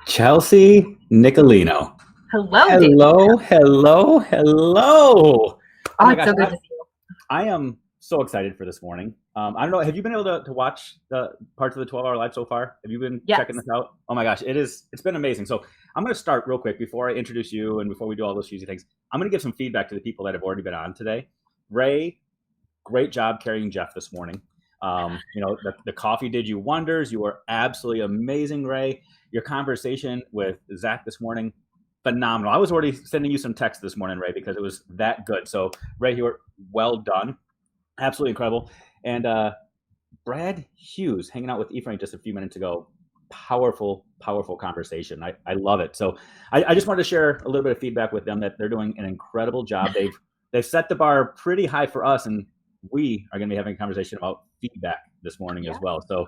Chelsea Nicolino. Hello, Dave. Hello, hello, hello. Oh Oh, my it's gosh, so good to see you. I am so excited for this morning. I don't know, have you been able to watch the parts of the 12-hour live so far? Have you been checking Yes. this out? Oh my gosh, it's been amazing. So I'm going to start real quick before I introduce you and before we do all those cheesy things. I'm going to give some feedback to the people that have already been on today. Ray, great job carrying Jeff this morning. The coffee did you wonders. You were absolutely amazing, Ray. Your conversation with Zach this morning, phenomenal. I was already sending you some text this morning, Ray, because it was that good. So, Ray, you were well done. Absolutely incredible. And Brad Hughes hanging out with Ephraim just a few minutes ago. Powerful, powerful conversation. I love it. So I just wanted to share a little bit of feedback with them that they're doing an incredible job. They've set the bar pretty high for us, and we are going to be having a conversation about feedback this morning as well. So,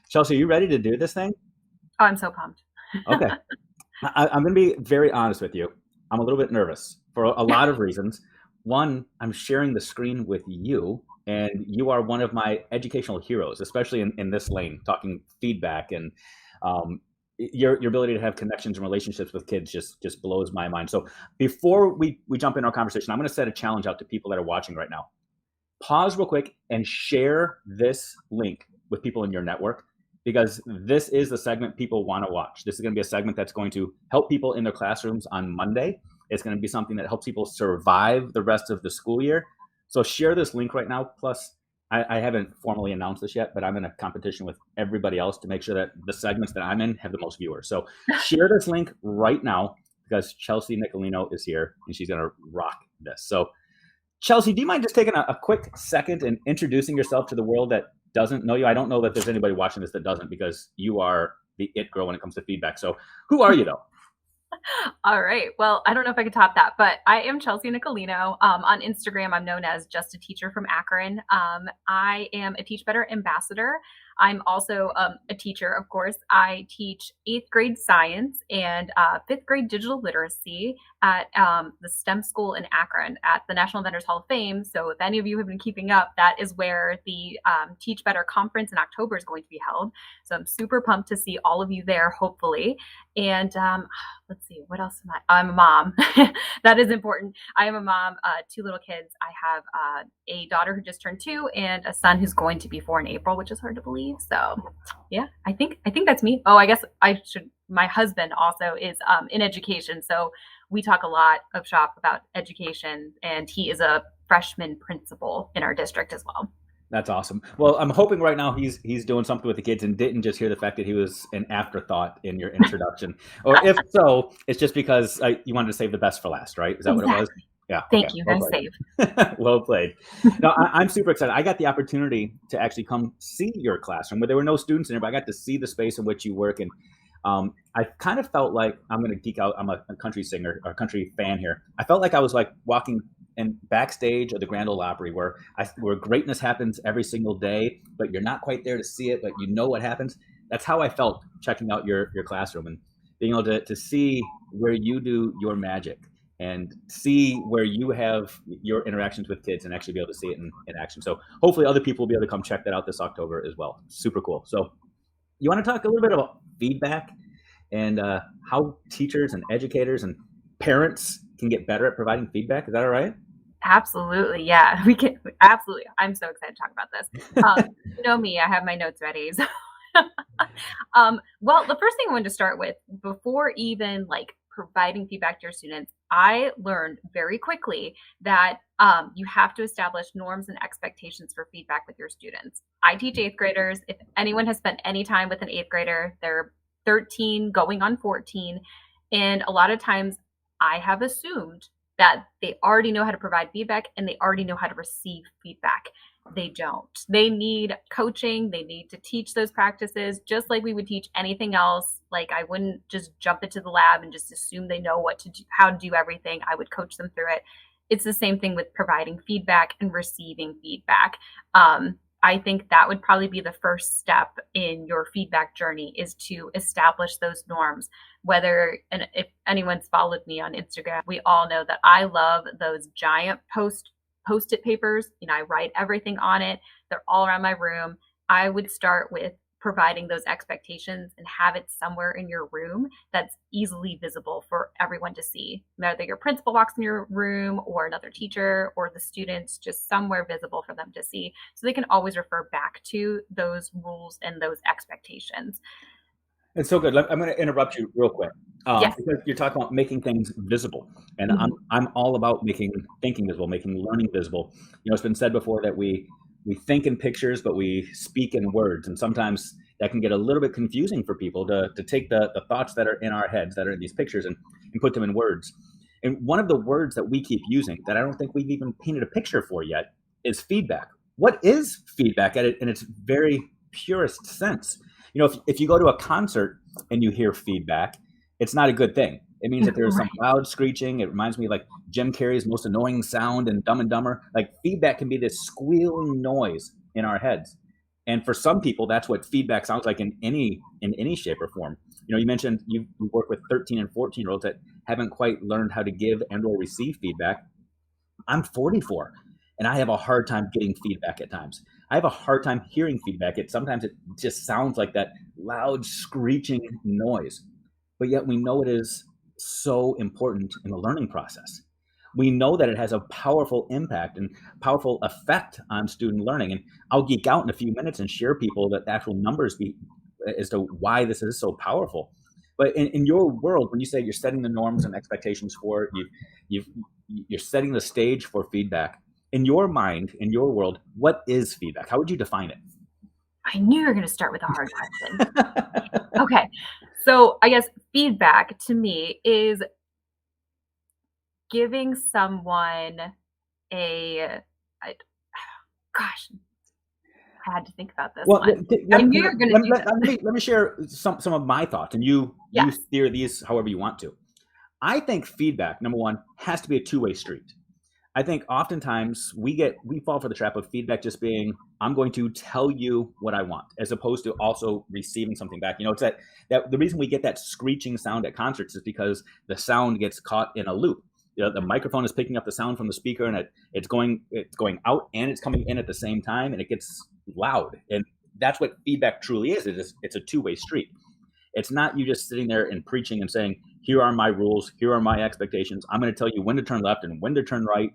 Chelsea, are you ready to do this thing? Oh, I'm so pumped. Okay. I'm going to be very honest with you. I'm a little bit nervous for a lot of reasons. One, I'm sharing the screen with you, and you are one of my educational heroes, especially in this lane, talking feedback and your ability to have connections and relationships with kids just blows my mind. So before we jump in our conversation, I'm going to set a challenge out to people that are watching right now. Pause real quick and share this link with people in your network, because this is the segment people want to watch. This is going to be a segment that's going to help people in their classrooms on Monday. It's going to be something that helps people survive the rest of the school year. So share this link right now. Plus, I haven't formally announced this yet, but I'm in a competition with everybody else to make sure that the segments that I'm in have the most viewers. So share this link right now, because Chelsea Nicolino is here and she's going to rock this. So Chelsea, do you mind just taking a quick second and introducing yourself to the world that doesn't know you? I don't know that there's anybody watching this that doesn't, because you are the it girl when it comes to feedback. So who are you, though? All right. Well, I don't know if I could top that, but I am Chelsea Nicolino. On Instagram, I'm known as Just a Teacher from Akron. I am a Teach Better ambassador. I'm also a teacher, of course. I teach 8th grade science and 5th grade digital literacy at the STEM school in Akron at the National Inventors Hall of Fame. So if any of you have been keeping up, that is where the Teach Better conference in October is going to be held. So I'm super pumped to see all of you there, hopefully. And let's see, what else am I? I'm a mom. That is important. I am a mom, 2 little kids. I have a daughter who just turned 2 and a son who's going to be 4 in April, which is hard to believe. So yeah, I think that's me. Oh, I guess I should. My husband also is in education. So we talk a lot of shop about education, and he is a freshman principal in our district as well. That's awesome. Well, I'm hoping right now he's doing something with the kids and didn't just hear the fact that he was an afterthought in your introduction. Or if so, it's just because you wanted to save the best for last, right? Is that what it was? Yeah. Thank Okay. you. Well Nice played. save. Well played. No, I'm super excited. I got the opportunity to actually come see your classroom, where there were no students in there, but I got to see the space in which you work. And I kind of felt like, I'm going to geek out. I'm a country singer, or a country fan here. I felt like I was like walking in backstage of the Grand Ole Opry, where greatness happens every single day, but you're not quite there to see it, but you know what happens. That's how I felt checking out your classroom and being able to see where you do your magic and see where you have your interactions with kids and actually be able to see it in action. So hopefully other people will be able to come check that out this October as well. Super cool. So you want to talk a little bit about feedback and how teachers and educators and parents can get better at providing feedback? Is that all right? Absolutely. Yeah, we can. Absolutely. I'm so excited to talk about this. You know me, I have my notes ready. So well, the first thing I wanted to start with, before even like providing feedback to your students, I learned very quickly that you have to establish norms and expectations for feedback with your students. I teach 8th graders. If anyone has spent any time with an 8th grader, they're 13 going on 14. And a lot of times I have assumed that they already know how to provide feedback and they already know how to receive feedback. They don't. They need coaching. They need to teach those practices just like we would teach anything else. Like I wouldn't just jump into the lab and just assume they know what to do, how to do everything. I would coach them through it. It's the same thing with providing feedback and receiving feedback. I think that would probably be the first step in your feedback journey, is to establish those norms. And if anyone's followed me on Instagram, we all know that I love those giant post-it papers. I write everything on it. They're all around my room. I would start with providing those expectations and have it somewhere in your room that's easily visible for everyone to see, whether your principal walks in your room or another teacher or the students, just somewhere visible for them to see so they can always refer back to those rules and those expectations. It's so good. I'm going to interrupt you real quick Yes. because you're talking about making things visible, and I'm Mhm. I'm all about making thinking visible, making learning visible. It's been said before that we think in pictures, but we speak in words, and sometimes that can get a little bit confusing for people to take the thoughts that are in our heads that are in these pictures and put them in words. And one of the words that we keep using that I don't think we've even painted a picture for yet is feedback. What is feedback at it in its very purest sense? If you go to a concert and you hear feedback, it's not a good thing. It means that there's some Right. loud screeching. It reminds me of like Jim Carrey's most annoying sound in Dumb and Dumber. Like feedback can be this squealing noise in our heads. And for some people, that's what feedback sounds like in any shape or form. You mentioned you work with 13 and 14-year-olds that haven't quite learned how to give and or receive feedback. I'm 44 and I have a hard time getting feedback at times. I have a hard time hearing feedback. Sometimes it just sounds like that loud screeching noise. But yet we know it is so important in the learning process. We know that it has a powerful impact and powerful effect on student learning. And I'll geek out in a few minutes and share people that the actual numbers as to why this is so powerful. But in your world, when you say you're setting the norms and expectations for it, you've you're setting the stage for feedback. In your mind, in your world, what is feedback? How would you define I knew you were going to start with a hard question. it? Okay. So I guess feedback to me is giving someone a, I, gosh, I had to think about this Well, one. I knew you were going to do let me share some of my thoughts, and you Yes. steer these however you want to. I think feedback, number one, has to be a two-way street. I think oftentimes we fall for the trap of feedback just being, I'm going to tell you what I want, as opposed to also receiving something back. It's that the reason we get that screeching sound at concerts is because the sound gets caught in a loop. The microphone is picking up the sound from the speaker, and it's going out and it's coming in at the same time, and it gets loud. And that's what feedback truly is. It's a two-way street. It's not you just sitting there and preaching and saying, here are my rules, here are my expectations. I'm going to tell you when to turn left and when to turn right.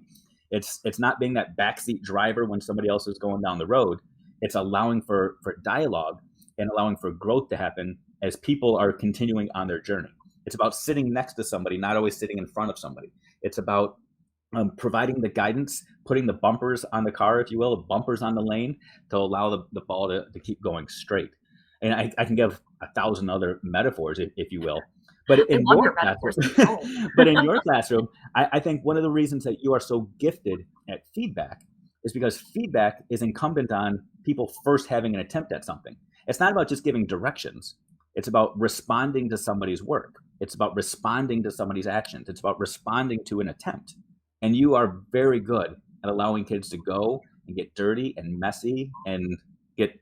It's not being that backseat driver when somebody else is going down the road. It's allowing for dialogue and allowing for growth to happen as people are continuing on their journey. It's about sitting next to somebody, not always sitting in front of somebody. It's about providing the guidance, putting the bumpers on the car, if you will, the bumpers on the lane to allow the ball to keep going straight. And I can give 1,000 other metaphors, if you will. But I in love your your classroom, metaphors. Keep going. but in your classroom, I think one of the reasons that you are so gifted at feedback is because feedback is incumbent on people first having an attempt at something. It's not about just giving directions. It's about responding to somebody's work. It's about responding to somebody's actions. It's about responding to an attempt. And you are very good at allowing kids to go and get dirty and messy and get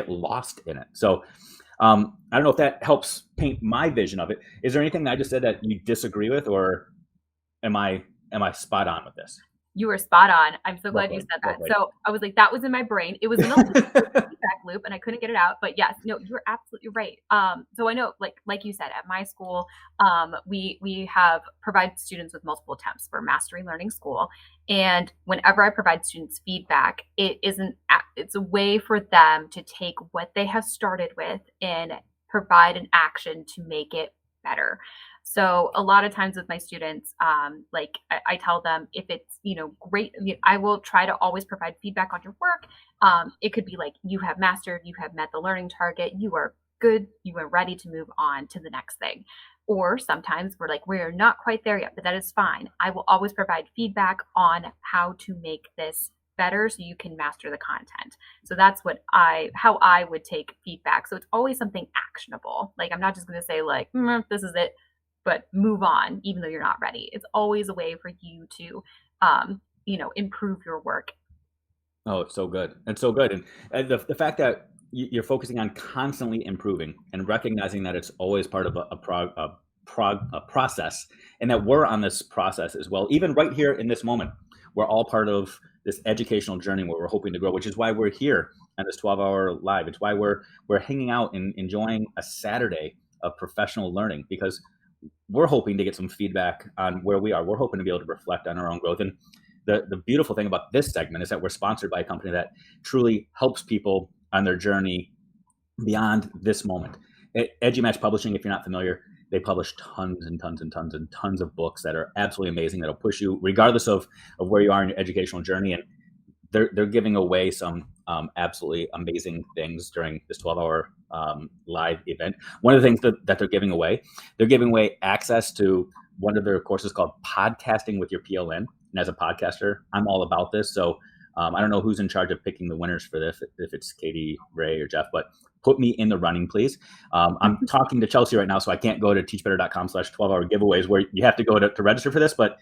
lost in it. So I don't know if that helps paint my vision of it. Is there anything that I just said that you disagree with, or am I spot on with this? You were spot on. I'm so glad you Lovely, said that. lovely. So I was like, that was in my brain. It was in a loop, it was a feedback loop, and I couldn't get it out. But yes, no, you're absolutely right. So I know, like you said, at my school, we have provide students with multiple attempts for Mastery Learning School, and whenever I provide students feedback, it's a way for them to take what they have started with and provide an action to make it better. So a lot of times with my students, like I tell them if it's great, I will try to always provide feedback on your work. It could be like you have mastered, you have met the learning target, you are good, you are ready to move on to the next thing. Or sometimes we're like we're not quite there yet, but that is fine. I will always provide feedback on how to make this better so you can master the content. So that's how I would take feedback. So it's always something actionable. Like I'm not just going to say like this is it, but move on even though you're not ready. It's always a way for you to improve your work. Oh, it's so good. It's so good. And the fact that you're focusing on constantly improving and recognizing that it's always part of a process, and that we're on this process as well. Even right here in this moment, we're all part of this educational journey where we're hoping to grow, which is why we're here on this 12-hour live. It's why we're hanging out and enjoying a Saturday of professional learning, because we're hoping to get some feedback on where we are. We're hoping to be able to reflect on our own growth. And the beautiful thing about this segment is that we're sponsored by a company that truly helps people on their journey beyond this moment. EduMatch Publishing, if you're not familiar, they publish tons and tons and tons and tons of books that are absolutely amazing, that'll push you regardless of where you are in your educational journey. And they're giving away some absolutely amazing things during this 12-hour live event. One of the things that they're giving away access to one of their courses called Podcasting with Your PLN. And as a podcaster, I'm all about this. So I don't know who's in charge of picking the winners for this, if it's Katie, Ray, or Jeff, but put me in the running, please. I'm talking to Chelsea right now, so I can't go to teachbetter.com/12-hour giveaways where you have to go to register for this. But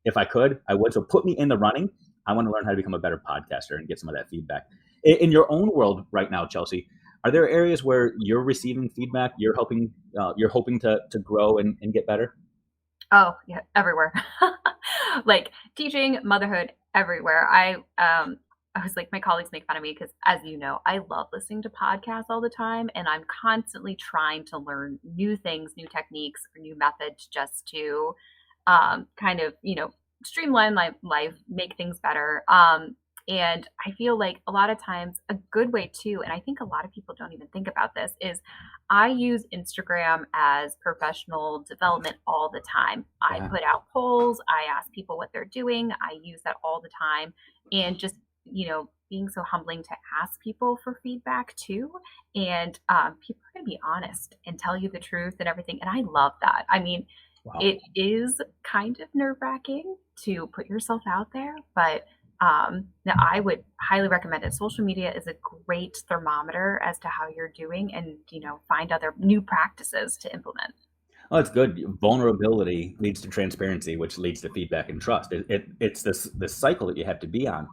if I could, I would. So put me in the running. I want to learn how to become a better podcaster and get some of that feedback. In your own world right now, Chelsea, are there areas where you're receiving feedback, you're hoping to grow and get better? Oh, yeah, everywhere. Like teaching, motherhood, everywhere. I was like, my colleagues make fun of me because, as you know, I love listening to podcasts all the time, and I'm constantly trying to learn new things, new techniques, or new methods just to kind of, streamline my life, make things better. And I feel like a lot of times a good way too, and I think a lot of people don't even think about this, is I use Instagram as professional development all the time. I Yeah. put out polls, I ask people what they're doing, I use that all the time. And just, being so humbling to ask people for feedback too. And people are going to be honest and tell you the truth and everything. And I love that. I mean, Wow. it is kind of nerve wracking to put yourself out there, but now I would highly recommend it. Social media is a great thermometer as to how you're doing, and find other new practices to implement. Oh, it's good. Vulnerability leads to transparency, which leads to feedback and trust. It's this cycle that you have to be on.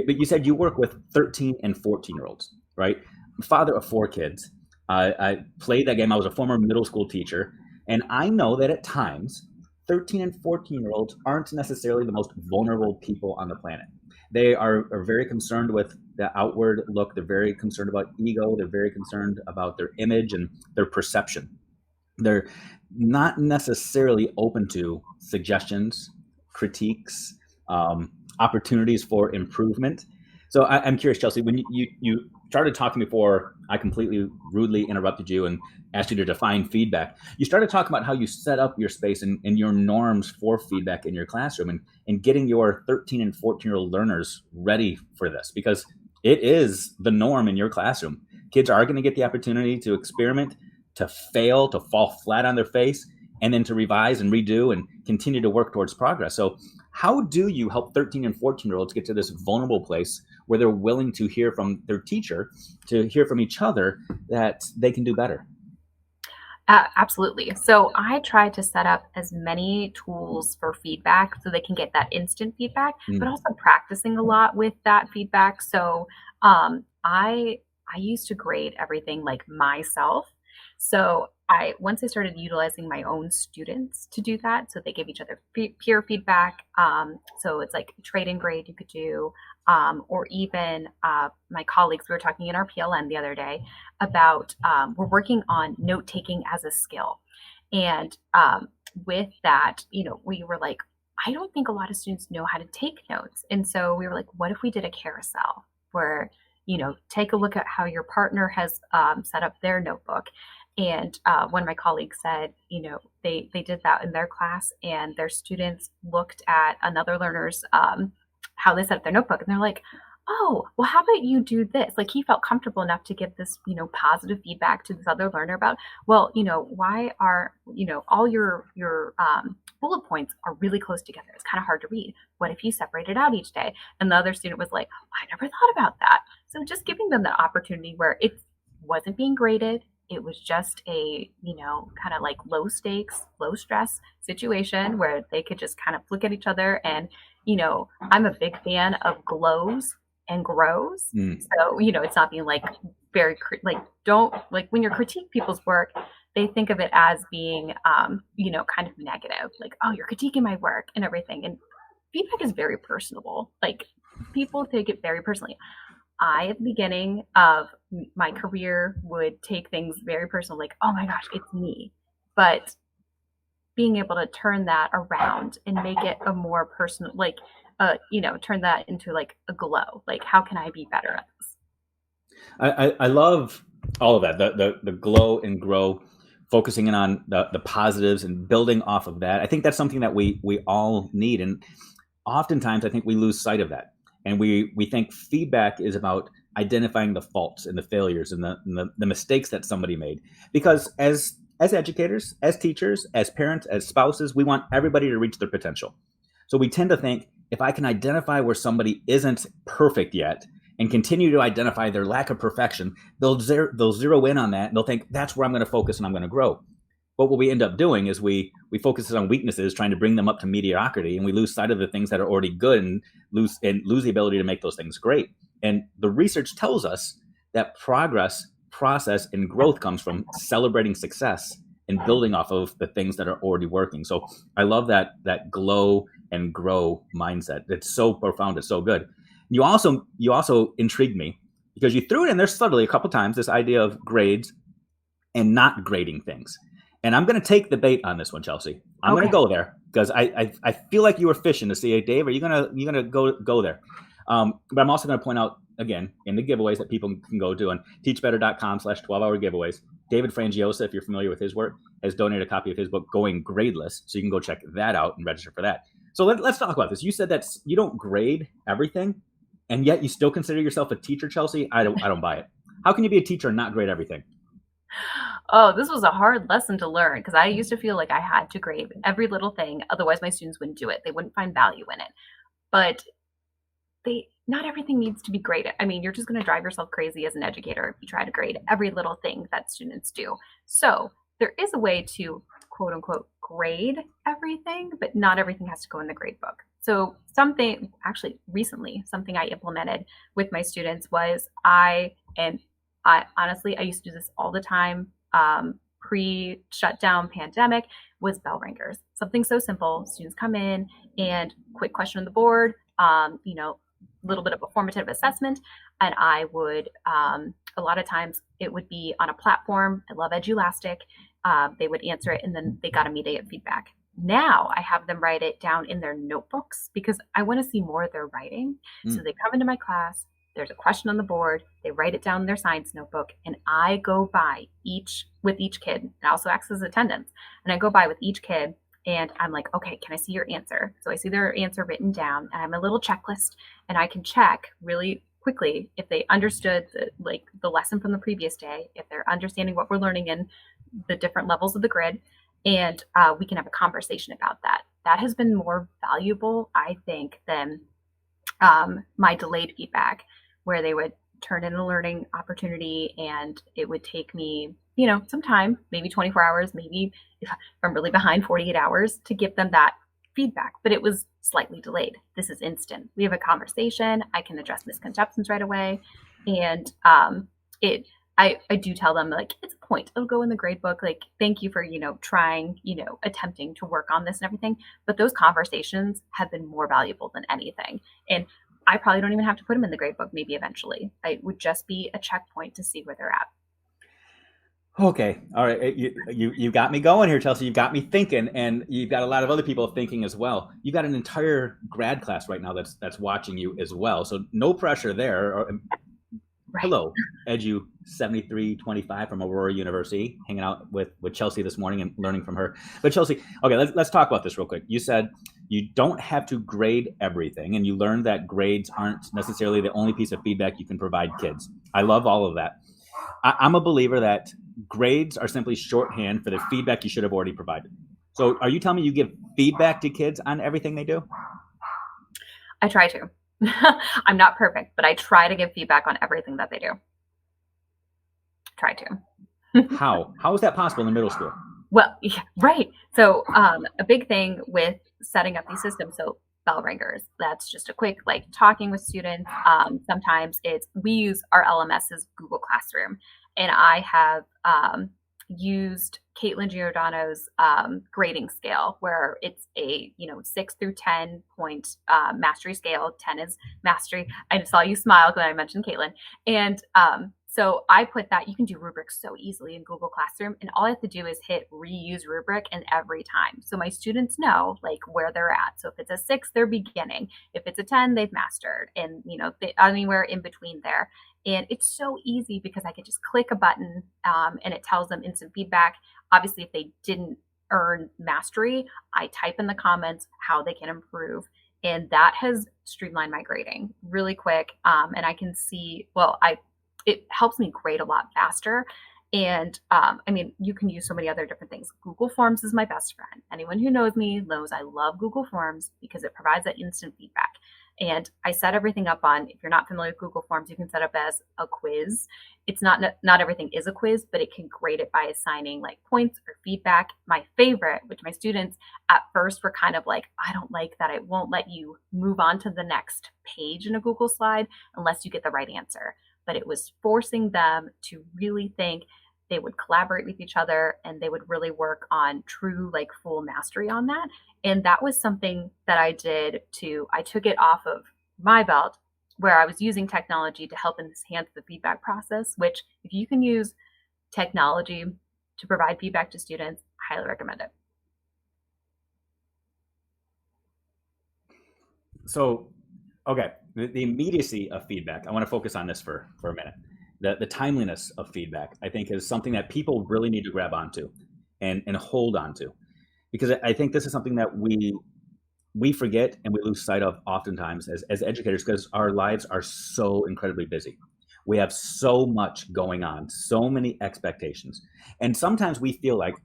But you said you work with 13 and 14-year-olds, right? I'm father of 4 kids. I played that game. I was a former middle school teacher. And I know that at times, 13 and 14-year-olds aren't necessarily the most vulnerable people on the planet. They are very concerned with the outward look. They're very concerned about ego. They're very concerned about their image and their perception. They're not necessarily open to suggestions, critiques, opportunities for improvement. So I'm curious, Chelsea, when you started talking before I completely rudely interrupted you and asked you to define feedback, you started talking about how you set up your space and your norms for feedback in your classroom, and getting your 13 and 14-year-old learners ready for this, because it is the norm in your classroom. Kids are going to get the opportunity to experiment, to fail, to fall flat on their face, and then to revise and redo and continue to work towards progress. So how do you help 13 and 14-year-olds get to this vulnerable place where they're willing to hear from their teacher, to hear from each other, that they can do better? Absolutely. So I try to set up as many tools for feedback so they can get that instant feedback, but Mm, also practicing a lot with that feedback. So I used to grade everything like myself. So I once I started utilizing my own students to do that, so they give each other peer feedback. So it's like trade and grade you could do, or even my colleagues. We were talking in our PLN the other day about we're working on note taking as a skill. And with that, we were like, I don't think a lot of students know how to take notes. And so we were like, what if we did a carousel where, take a look at how your partner has set up their notebook. And one of my colleagues said, they did that in their class, and their students looked at another learner's how they set up their notebook, and they're like, oh, well, how about you do this? Like, he felt comfortable enough to give this, positive feedback to this other learner about, well, why are, all your bullet points are really close together. It's kind of hard to read. What if you separate it out each day? And the other student was like, I never thought about that. So just giving them the opportunity where it wasn't being graded. It was just a, kind of like low stakes, low stress situation where they could just kind of look at each other. And, I'm a big fan of glows and grows. mm. So, it's not being like very, don't like when you critique people's work, they think of it as being, kind of negative, like, oh, you're critiquing my work and everything. And feedback is very personable. Like, people take it very personally. I, at the beginning of my career, would take things very personal, like, oh my gosh, it's me. But being able to turn that around and make it a more personal, like, turn that into like a glow. Like, how can I be better at this? I love all of that. The glow and grow, focusing in on the positives and building off of that. I think that's something that we all need, and oftentimes I think we lose sight of that, and we think feedback is about identifying the faults and the failures and the mistakes that somebody made. Because as educators, as teachers, as parents, as spouses, we want everybody to reach their potential. So we tend to think if I can identify where somebody isn't perfect yet and continue to identify their lack of perfection, they'll zero in on that and they'll think that's where I'm going to focus and I'm going to grow. But what we end up doing is we focus on weaknesses, trying to bring them up to mediocrity, and we lose sight of the things that are already good and lose the ability to make those things great. And the research tells us that progress, process, and growth comes from celebrating success and building off of the things that are already working. So I love that glow and grow mindset. It's so profound. It's so good. You also intrigued me because you threw it in there subtly a couple times, this idea of grades and not grading things. And I'm going to take the bait on this one, Chelsea. I'm going Okay. to go there because I feel like you were fishing to see, hey, Dave, are you gonna go there? But I'm also going to point out again in the giveaways that people can go to on teachbetter.com/12-hour giveaways. David Frangiosa, if you're familiar with his work, has donated a copy of his book, Going Gradeless. So you can go check that out and register for that. So let's talk about this. You said that you don't grade everything, and yet you still consider yourself a teacher, Chelsea. I don't buy it. How can you be a teacher and not grade everything? Oh, this was a hard lesson to learn because I used to feel like I had to grade every little thing. Otherwise, my students wouldn't do it. They wouldn't find value in it. But they not everything needs to be graded. I mean, you're just going to drive yourself crazy as an educator if you try to grade every little thing that students do. So there is a way to quote unquote grade everything, but not everything has to go in the grade book. So something actually recently, something I implemented with my students was and I honestly I used to do this all the time. Pre-shutdown pandemic was bell ringers. Something so simple. Students come in and quick question on the board. A little bit of a formative assessment, and I would a lot of times it would be on a platform. I love Edulastic. They would answer it, and then they got immediate feedback. Now I have them write it down in their notebooks because I want to see more of their writing. So Mm. they come into my class. There's a question on the board. They write it down in their science notebook, and I go by each kid. And also acts as attendance, and I go by with each kid and I'm like, okay, can I see your answer? So I see their answer written down, and I'm a little checklist, and I can check really quickly if they understood the lesson from the previous day, if they're understanding what we're learning in the different levels of the grid, and we can have a conversation about that. That has been more valuable, I think, than my delayed feedback, where they would turn in a learning opportunity and it would take me, some time, maybe 24 hours, maybe if I'm really behind, 48 hours to give them that feedback, but it was slightly delayed. This is instant. We have a conversation. I can address misconceptions right away. And I do tell them, like, it's a point. It'll go in the grade book. Like, thank you for, trying, attempting to work on this and everything. But those conversations have been more valuable than anything. And I probably don't even have to put them in the grade book, maybe eventually. It would just be a checkpoint to see where they're at. Okay, all right. You got me going here, Chelsea. You've got me thinking, and you've got a lot of other people thinking as well. You've got an entire grad class right now that's watching you as well. So no pressure there. Right. Hello, Edu 7325 from Aurora University, hanging out with Chelsea this morning and learning from her. But Chelsea, okay, let's talk about this real quick. You said you don't have to grade everything, and you learned that grades aren't necessarily the only piece of feedback you can provide kids. I love all of that. I'm a believer that grades are simply shorthand for the feedback you should have already provided. So are you telling me you give feedback to kids on everything they do? I try to. I'm not perfect, but I try to give feedback on everything that they do. Try to. How is that possible in middle school? Well, yeah, right. So a big thing with setting up these systems, so bell ringers, that's just a quick like talking with students. Sometimes we use our LMS as Google Classroom, and I have used Caitlin Giordano's grading scale, where it's a 6 through 10 point mastery scale. 10 is mastery. I saw you smile when I mentioned Caitlin, and so I put that. You can do rubrics so easily in Google Classroom, and all I have to do is hit reuse rubric, and every time, so my students know like where they're at. So if it's a 6, they're beginning. If it's a 10, they've mastered, and anywhere in between there. And it's so easy because I could just click a button and it tells them instant feedback. Obviously, if they didn't earn mastery, I type in the comments how they can improve. And that has streamlined my grading really quick. And I can see, it helps me grade a lot faster. And you can use so many other different things. Google Forms is my best friend. Anyone who knows me knows I love Google Forms because it provides that instant feedback. And I set everything up on, if you're not familiar with Google Forms, you can set up as a quiz. It's not everything is a quiz, but it can grade it by assigning like points or feedback. My favorite, which my students at first were kind of like, I don't like that it won't let you move on to the next page in a Google slide unless you get the right answer. But it was forcing them to really think. They would collaborate with each other and they would really work on true, like full mastery on that. And that was something that I took it off of my belt where I was using technology to help enhance the feedback process, which if you can use technology to provide feedback to students, I highly recommend it. So, okay, the immediacy of feedback, I want to focus on this for a minute. The timeliness of feedback, I think, is something that people really need to grab onto and hold on to. Because I think this is something that we forget and we lose sight of oftentimes as educators because our lives are so incredibly busy. We have so much going on, so many expectations. And sometimes we feel like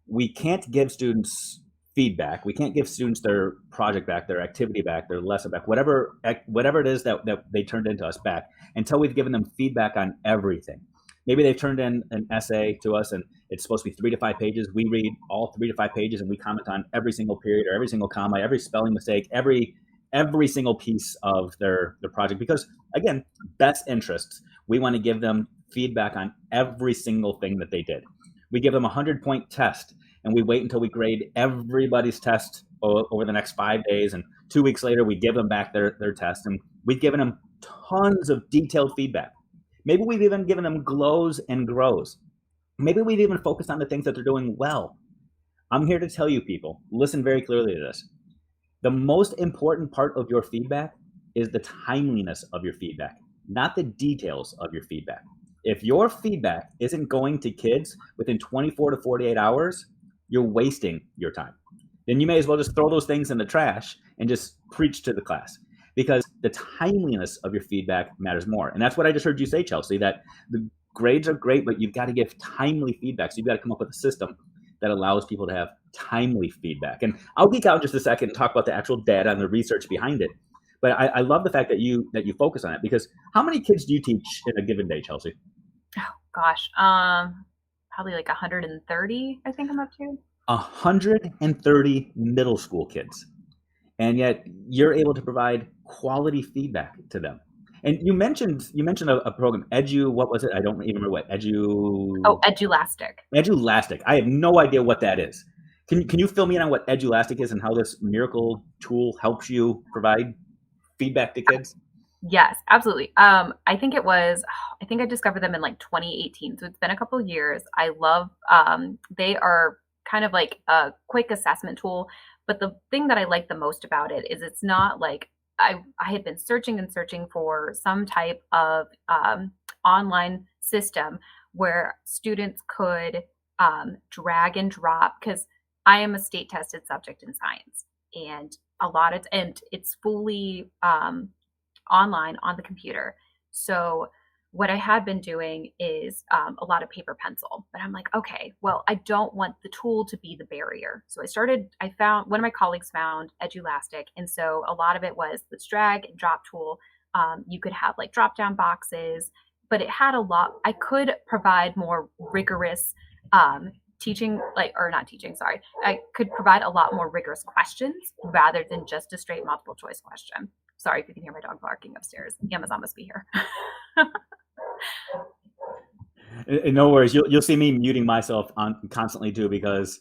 we can't give students feedback. We can't give students their project back, their activity back, their lesson back, whatever it is that they turned into us back until we've given them feedback on everything. Maybe they've turned in an essay to us and it's supposed to be 3 to 5 pages. We read all 3 to 5 pages and we comment on every single period or every single comma, every spelling mistake, every single piece of their project. Because again, best interests, we want to give them feedback on every single thing that they did. We give them a 100-point test and we wait until we grade everybody's test over the next 5 days. And 2 weeks later, we give them back their test. And we've given them tons of detailed feedback. Maybe we've even given them glows and grows. Maybe we've even focused on the things that they're doing well. I'm here to tell you people, listen very clearly to this. The most important part of your feedback is the timeliness of your feedback, not the details of your feedback. If your feedback isn't going to kids within 24 to 48 hours, you're wasting your time. Then you may as well just throw those things in the trash and just preach to the class because the timeliness of your feedback matters more. And that's what I just heard you say, Chelsea, that the grades are great, but you've got to give timely feedback. So you've got to come up with a system that allows people to have timely feedback. And I'll geek out in just a second and talk about the actual data and the research behind it. But I love the fact that you focus on it because how many kids do you teach in a given day, Chelsea? Oh gosh, probably like 130, I think I'm up to. 130 middle school kids. And yet you're able to provide quality feedback to them. And you mentioned a program, what was it? I don't even remember what, Oh, Edulastic. Edulastic. I have no idea what that is. Can you fill me in on what Edulastic is and how this miracle tool helps you provide feedback to kids? Yes, absolutely. I think I discovered them in like 2018. So it's been a couple of years. I love, they are kind of like a quick assessment tool. But the thing that I like the most about it is it's not like I had been searching and searching for some type of online system where students could drag and drop, because I am a state tested subject in science, and it's fully online on the computer. So what I had been doing is a lot of paper pencil, but I'm like, okay, well, I don't want the tool to be the barrier. So I found one of my colleagues found Edulastic. And so a lot of it was this drag and drop tool. You could have like drop down boxes, but it had I could provide more rigorous teaching, I could provide a lot more rigorous questions rather than just a straight multiple choice question. Sorry if you can hear my dog barking upstairs. Amazon must be here. No worries. You'll see me muting myself on constantly too because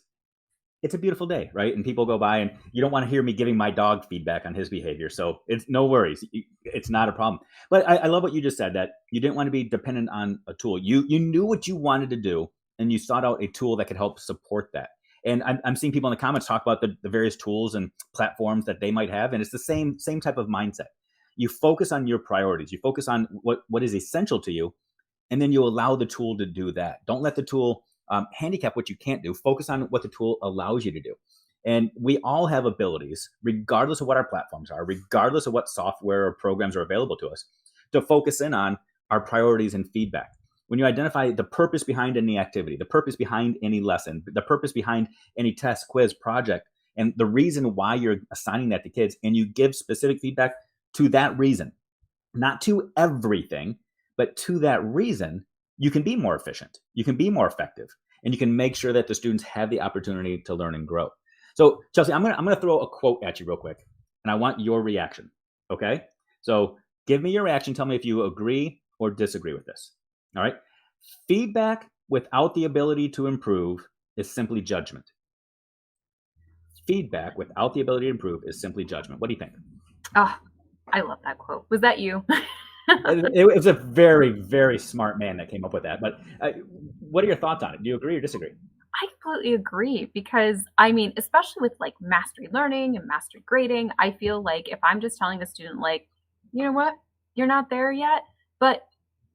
it's a beautiful day, right? And people go by, and you don't want to hear me giving my dog feedback on his behavior. So it's no worries. It's not a problem. But I love what you just said, that you didn't want to be dependent on a tool. You knew what you wanted to do, and you sought out a tool that could help support that. And I'm seeing people in the comments talk about the various tools and platforms that they might have, and it's the same type of mindset. You focus on your priorities. You focus on what is essential to you, and then you allow the tool to do that. Don't let the tool handicap what you can't do. Focus on what the tool allows you to do. And we all have abilities, regardless of what our platforms are, regardless of what software or programs are available to us, to focus in on our priorities and feedback. When you identify the purpose behind any activity, the purpose behind any lesson, the purpose behind any test, quiz, project, and the reason why you're assigning that to kids, and you give specific feedback to that reason, not to everything, but to that reason, you can be more efficient, you can be more effective, and you can make sure that the students have the opportunity to learn and grow. So, Chelsea, I'm gonna throw a quote at you real quick, and I want your reaction. Okay? So, give me your reaction. Tell me if you agree or disagree with this. All right? Feedback without the ability to improve is simply judgment. Feedback without the ability to improve is simply judgment. What do you think? Oh, I love that quote. Was that you? It was a very, very smart man that came up with that. But what are your thoughts on it? Do you agree or disagree? I completely agree because I mean, especially with like mastery learning and mastery grading, I feel like if I'm just telling a student, like, you know what, you're not there yet, but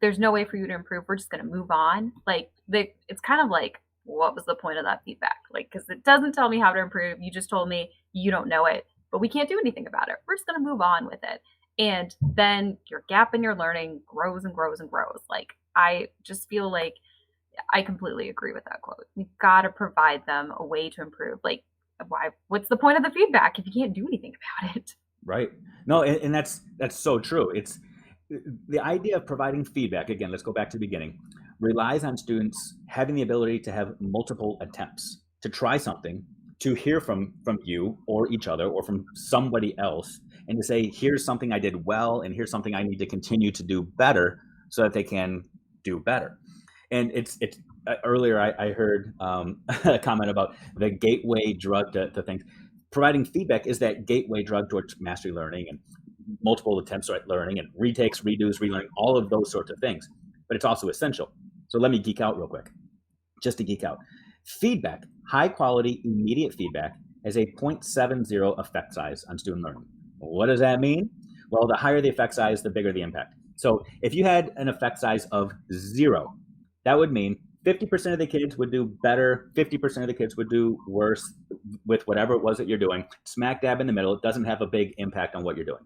there's no way for you to improve, we're just going to move on. Like, it's kind of like, what was the point of that feedback? Like, because it doesn't tell me how to improve. You just told me you don't know it, but we can't do anything about it. We're just going to move on with it. And then your gap in your learning grows and grows and grows. Like, I just feel like I completely agree with that quote. You've got to provide them a way to improve. Like, why? What's the point of the feedback if you can't do anything about it? Right. No, and that's so true. It's the idea of providing feedback. Again, let's go back to the beginning. Relies on students having the ability to have multiple attempts to try something, to hear from you or each other or from somebody else, and to say, here's something I did well, and here's something I need to continue to do better, so that they can do better. And it's earlier I heard a comment about the gateway drug to things. Providing feedback is that gateway drug towards mastery learning and multiple attempts at learning and retakes, redos, relearning, all of those sorts of things. But it's also essential. So let me geek out real quick, just to geek out. Feedback, high quality, immediate feedback, has a 0.70 effect size on student learning. What does that mean? Well, the higher the effect size, the bigger the impact. So if you had an effect size of 0, that would mean 50% of the kids would do better, 50% of the kids would do worse with whatever it was that you're doing. Smack dab in the middle, it doesn't have a big impact on what you're doing.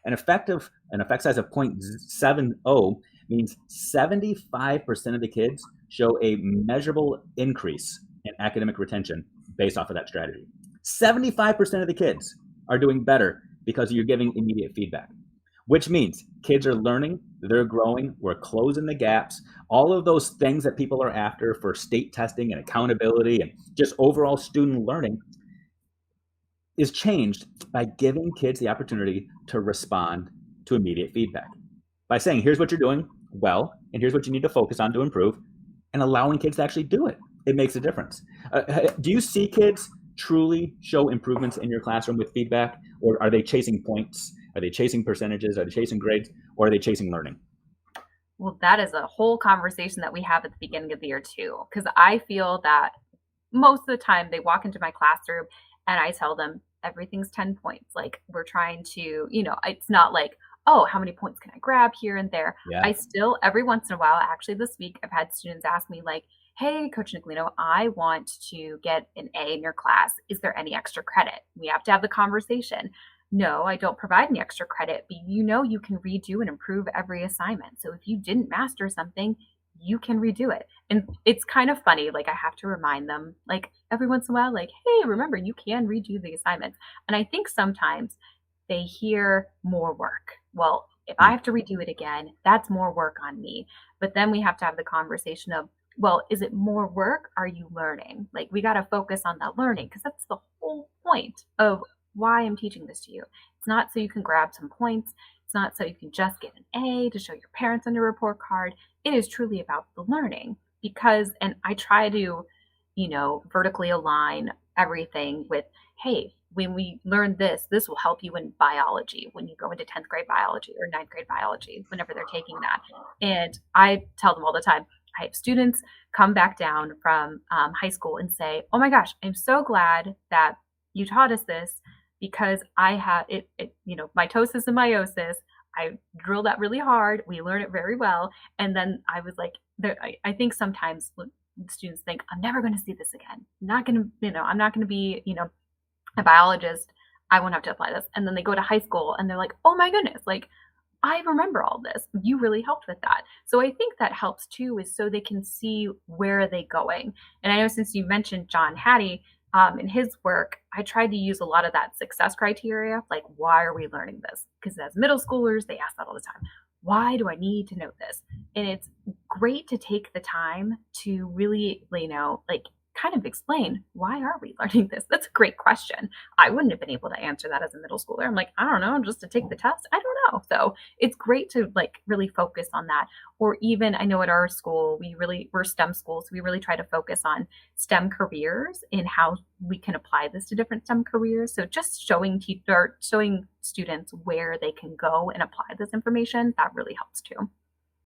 An effect size of 0.70 means 75% of the kids show a measurable increase in academic retention based off of that strategy. 75% of the kids are doing better because you're giving immediate feedback, which means kids are learning, they're growing, we're closing the gaps. All of those things that people are after for state testing and accountability and just overall student learning is changed by giving kids the opportunity to respond to immediate feedback. By saying, here's what you're doing well, and here's what you need to focus on to improve, and allowing kids to actually do it. It makes a difference. Do you see kids truly show improvements in your classroom with feedback, or are they chasing points? Are they chasing percentages? Are they chasing grades? Or are they chasing learning? Well, that is a whole conversation that we have at the beginning of the year too, because I feel that most of the time they walk into my classroom and I tell them everything's 10 points. Like, we're trying to, it's not like, oh, how many points can I grab here and there? Yeah. I still, every once in a while, actually this week, I've had students ask me like, hey, Coach Nicolino, I want to get an A in your class. Is there any extra credit? We have to have the conversation. No, I don't provide any extra credit, but you can redo and improve every assignment. So if you didn't master something, you can redo it. And it's kind of funny, like I have to remind them, like every once in a while, like, hey, remember, you can redo the assignments. And I think sometimes they hear more work. Well, if I have to redo it again, that's more work on me. But then we have to have the conversation of, well, is it more work? Are you learning? Like, we got to focus on that learning, because that's the whole point of why I'm teaching this to you. It's not so you can grab some points. It's not so you can just get an A, to show your parents on your report card. It is truly about the learning because, and I try to, vertically align everything with, hey, when we learn this, this will help you in biology when you go into 10th grade biology or ninth grade biology, whenever they're taking that. And I tell them all the time, I have students come back down from high school and say, oh my gosh, I'm so glad that you taught us this because I have mitosis and meiosis. I drilled that really hard. We learned it very well. And then I was like, I think sometimes students think, I'm never going to see this again. I'm not going to be, a biologist. I won't have to apply this. And then they go to high school and they're like, oh my goodness, like I remember all this. You really helped with that. So I think that helps too, is so they can see where are they going. And I know since you mentioned John Hattie, in his work, I tried to use a lot of that success criteria, like why are we learning this? Because as middle schoolers, they ask that all the time. Why do I need to know this? And it's great to take the time to really, like kind of explain, why are we learning this? That's a great question. I wouldn't have been able to answer that as a middle schooler. I'm like, I don't know, just to take the test. I don't know. So it's great to like really focus on that. Or even I know at our school, we're STEM schools. So we really try to focus on STEM careers and how we can apply this to different STEM careers. So just showing students where they can go and apply this information, that really helps too.